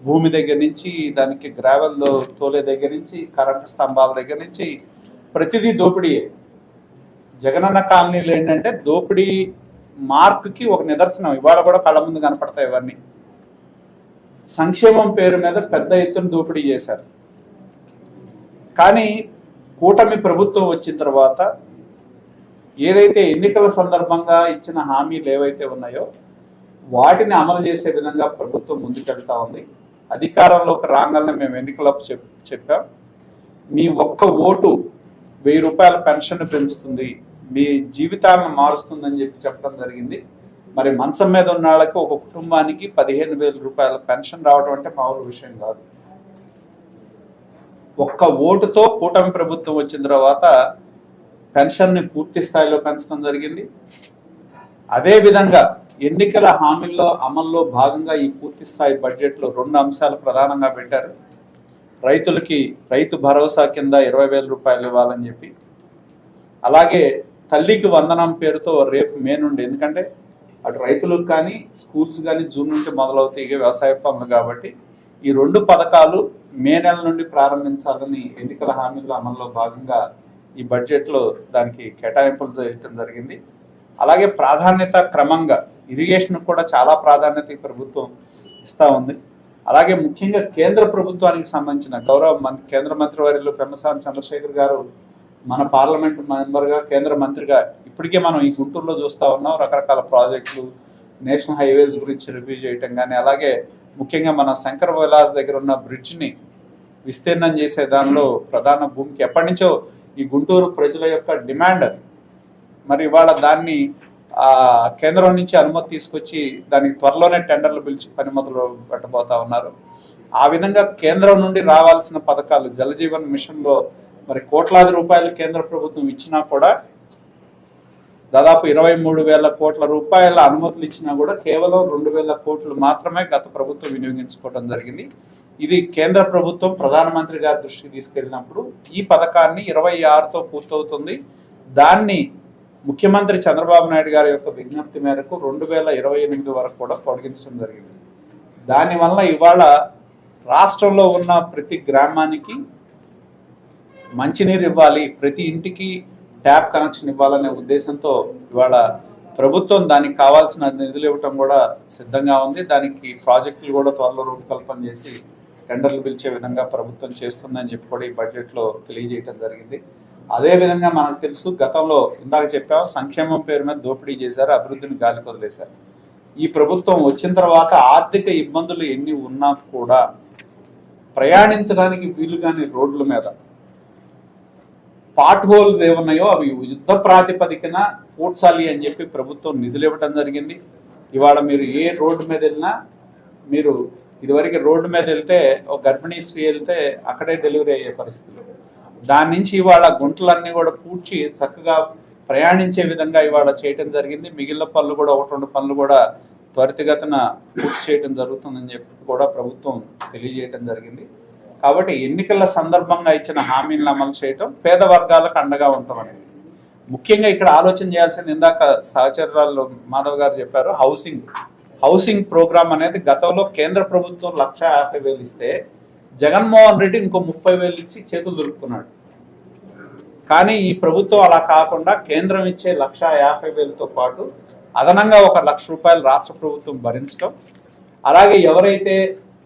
భూమి దగ్గర నుంచి దానికి గ్రావెల్ తోలే దగ్గర నుంచి కరెంటు స్తంభాల దగ్గర నుంచి ప్రతిదీ దోపిడీయే. జగనన్న కాలనీలు ఏంటంటే దోపిడీ మార్క్కి ఒక నిదర్శనం. ఇవాళ కూడా కళ్ళ ముందు కనపడతాయి ఇవన్నీ. సంక్షేమం పేరు మీద పెద్ద ఎత్తున దోపిడీ చేశారు. కానీ కూటమి ప్రభుత్వం వచ్చిన తర్వాత ఏదైతే ఎన్నికల సందర్భంగా ఇచ్చిన హామీలు ఏవైతే ఉన్నాయో వాటిని అమలు చేసే విధంగా ప్రభుత్వం ముందుకెళ్తా ఉంది. అధికారంలోకి రాగానే మేము ఎన్నికలకు చెప్పాం, మీ ఒక్క ఓటు 1000 రూపాయల పెన్షన్ పెంచుతుంది, మీ జీవితాలను మారుస్తుందని చెప్పడం జరిగింది. మరి మంచం మీద ఉన్న వాళ్ళకి ఒక కుటుంబానికి 15,000 రూపాయల పెన్షన్ రావడం అంటే మామూలు విషయం కాదు. ఒక్క ఓటుతో కూటమి ప్రభుత్వం వచ్చిన తర్వాత పెన్షన్ని పూర్తి స్థాయిలో పెంచడం జరిగింది. అదేవిధంగా ఎన్నికల హామీల్లో అమల్లో భాగంగా ఈ పూర్తి స్థాయి బడ్జెట్లో 2 అంశాలు ప్రధానంగా పెట్టారు. రైతులకి రైతు భరోసా కింద 20,000 రూపాయలు ఇవ్వాలని చెప్పి, అలాగే తల్లికి వందనం పేరుతో రేపు మే నుండి, ఎందుకంటే అటు రైతులకు కానీ స్కూల్స్ కానీ జూన్ నుండి మొదలవుతాయి వ్యవసాయ పనులు కాబట్టి ఈ 2 పథకాలు మే నెల నుండి ప్రారంభించాలని ఎన్నికల హామీల అమల్లో భాగంగా ఈ బడ్జెట్లో దానికి కేటాయింపులు చేయడం జరిగింది. అలాగే ప్రాధాన్యత క్రమంగా ఇరిగేషన్ కూడా చాలా ప్రాధాన్యత ఈ ప్రభుత్వం ఇస్తూ ఉంది. అలాగే ముఖ్యంగా కేంద్ర ప్రభుత్వానికి సంబంధించిన కేంద్ర మంత్రివర్యులు పెమ్మసాని చంద్రశేఖర్ గారు మన పార్లమెంట్ మెంబర్గా కేంద్ర మంత్రిగా ఇప్పటికే మనం ఈ గుంటూరులో చూస్తూ ఉన్నాం. రకరకాల ప్రాజెక్టులు, నేషనల్ హైవేస్ గురించి రివ్యూ చేయటం కానీ, అలాగే ముఖ్యంగా మన శంకర్ విలాస్ దగ్గర ఉన్న బ్రిడ్జ్ని విస్తీర్ణం చేసే దానిలో ప్రధాన భూమికి ఎప్పటి నుంచో ఈ గుంటూరు ప్రజల యొక్క డిమాండ్ అది. మరి ఇవాళ దాన్ని కేంద్రం నుంచి అనుమతి తీసుకొచ్చి దానికి త్వరలోనే టెండర్లు పిలిచి పని మొదలు పెట్టబోతా ఉన్నారు. ఆ విధంగా కేంద్రం నుండి రావాల్సిన పథకాలు జలజీవన్ మిషన్లో మరి కోట్లాది రూపాయలు కేంద్ర ప్రభుత్వం ఇచ్చినా కూడా దాదాపు 23,000 కోట్ల రూపాయల అనుమతులు ఇచ్చినా కూడా కేవలం 2,000 కోట్లు మాత్రమే గత ప్రభుత్వం వినియోగించుకోవడం జరిగింది. ఇది కేంద్ర ప్రభుత్వం ప్రధానమంత్రి గారి దృష్టికి తీసుకెళ్ళినప్పుడు ఈ పథకాన్ని 26తో పూర్తవుతుంది. దాన్ని ముఖ్యమంత్రి చంద్రబాబు నాయుడు గారి యొక్క విజ్ఞప్తి మేరకు 2028 వరకు కూడా పొడిగించడం జరిగింది. దానివల్ల ఇవాళ రాష్ట్రంలో ఉన్న ప్రతి గ్రామానికి మంచినీరు ఇవ్వాలి, ప్రతి ఇంటికి ట్యాప్ కనెక్షన్ ఇవ్వాలనే ఉద్దేశంతో ఇవాళ ప్రభుత్వం దానికి కావాల్సిన నిధులు ఇవ్వటం కూడా సిద్ధంగా ఉంది. దానికి ప్రాజెక్టులు కూడా త్వరలో రూపకల్పన చేసి టెండర్లు పిలిచే విధంగా ప్రభుత్వం చేస్తుందని చెప్పి కూడా ఈ బడ్జెట్లో తెలియజేయడం జరిగింది. అదేవిధంగా మనకు తెలుసు, గతంలో ఇందాక చెప్పాము సంక్షేమం పేరు మీద దోపిడీ చేశారు, అభివృద్ధిని గాలికి వదిలేశారు. ఈ ప్రభుత్వం వచ్చిన తర్వాత ఆర్థిక ఇబ్బందులు ఎన్ని ఉన్నా కూడా ప్రయాణించడానికి వీలు కాని రోడ్ల మీద పార్ట్ హోల్స్ ఏమున్నాయో అవి యుద్ధ ప్రాతిపదికన పూడ్చాలి అని చెప్పి ప్రభుత్వం నిధులు ఇవ్వడం జరిగింది. ఇవాళ మీరు ఏ రోడ్డు మీద వెళ్ళినా, మీరు ఇదివరకు రోడ్డు మీద వెళ్తే ఒక గర్భిణీ స్త్రీ వెళ్తే అక్కడే డెలివరీ అయ్యే పరిస్థితులు, దాని నుంచి ఇవాళ గుంటలన్నీ కూడా పూడ్చి చక్కగా ప్రయాణించే విధంగా ఇవాళ చేయడం జరిగింది. మిగిలిన పనులు కూడా 1-2 పనులు కూడా త్వరితగతిన పూర్తి చేయడం జరుగుతుందని చెప్పి కూడా ప్రభుత్వం తెలియజేయడం జరిగింది. కాబట్టి ఎన్నికల సందర్భంగా ఇచ్చిన హామీలను అమలు చేయటం, పేద వర్గాలకు అండగా ఉండటం అనేది ముఖ్యంగా ఇక్కడ ఆలోచన చేయాల్సింది. ఇందాక సహచరులు మాధవ్ గారు చెప్పారు, హౌసింగ్ ప్రోగ్రామ్ అనేది గతంలో కేంద్ర ప్రభుత్వం 1,50,000 ఇస్తే జగన్మోహన్ రెడ్డి ఇంకో 30,000 ఇచ్చి చేతులు దులుపుకున్నాడు. కానీ ఈ ప్రభుత్వం అలా కాకుండా కేంద్రం ఇచ్చే 1,50,000తో పాటు అదనంగా 1,00,000 రూపాయలు రాష్ట్ర ప్రభుత్వం భరించడం, అలాగే ఎవరైతే